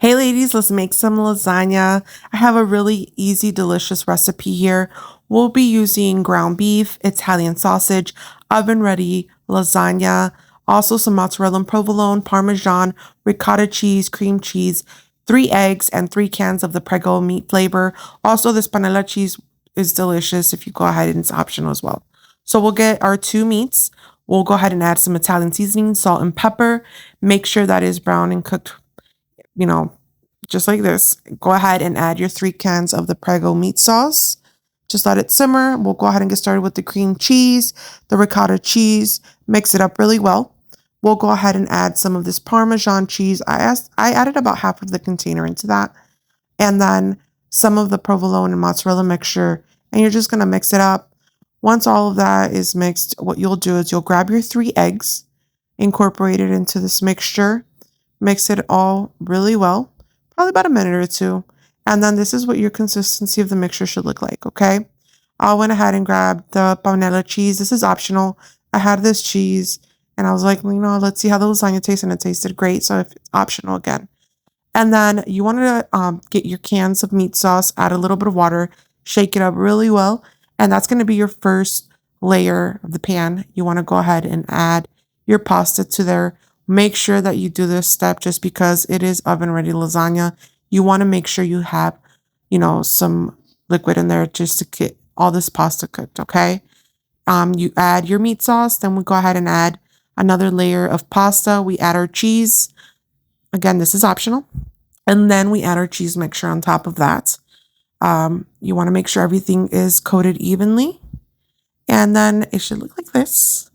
Hey ladies, let's make some lasagna. I have a really easy, delicious recipe here. We'll be using ground beef, Italian sausage, oven ready lasagna, also some mozzarella and provolone, parmesan, ricotta cheese, cream cheese, 3 eggs, and 3 cans of the prego meat flavor. Also, this panela cheese is delicious if you go ahead and it's optional as well. So we'll get our 2 meats. We'll go ahead and add some Italian seasoning, salt and pepper. Make sure that is brown and cooked, you know, just like this. Go ahead and add your 3 cans of the prego meat sauce. Just let it simmer. We'll go ahead and get started with the cream cheese, the ricotta cheese. Mix it up really well. We'll go ahead and add some of this parmesan cheese. I added about half of the container into that. And then some of the provolone and mozzarella mixture. And you're just going to mix it up. Once all of that is mixed, what you'll do is you'll grab your 3 eggs, incorporate it into this mixture. Mix it all really well, probably about a minute or two. And then this is what your consistency of the mixture should look like, okay? I went ahead and grabbed the Panela cheese. This is optional. I had this cheese and I was like, let's see how the lasagna tastes. And it tasted great. So if it's optional again. And then you want to get your cans of meat sauce, add a little bit of water, shake it up really well. And that's going to be your first layer of the pan. You want to go ahead and add your pasta to there. Make sure that you do this step just because it is oven ready lasagna. You want to make sure you have, some liquid in there just to get all this pasta cooked, okay? You add your meat sauce, then we go ahead and add another layer of pasta. We add our cheese. Again, this is optional. And then we add our cheese mixture on top of that. You want to make sure everything is coated evenly. And then it should look like this.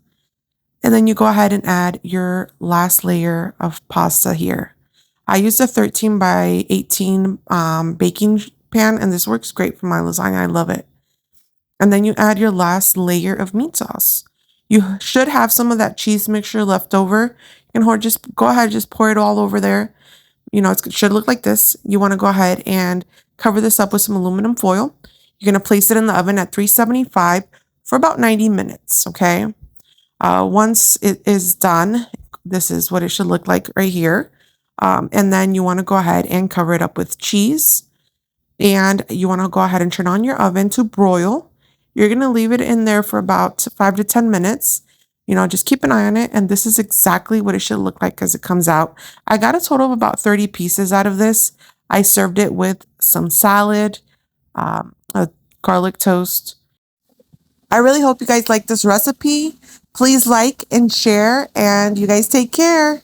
And then you go ahead and add your last layer of pasta here. I used a 13 by 18 baking pan, and this works great for my lasagna. I love it. And then you add your last layer of meat sauce. You should have some of that cheese mixture left over. You can just go ahead and just pour it all over there. It should look like this. You want to go ahead and cover this up with some aluminum foil. You're going to place it in the oven at 375 for about 90 minutes, okay? Once it is done, this is what it should look like right here. And then you want to go ahead and cover it up with cheese. And you want to go ahead and turn on your oven to broil. You're going to leave it in there for about 5 to 10 minutes. Just keep an eye on it. And this is exactly what it should look like as it comes out. I got a total of about 30 pieces out of this. I served it with some salad, a garlic toast. I really hope you guys like this recipe. Please like and share, and you guys take care.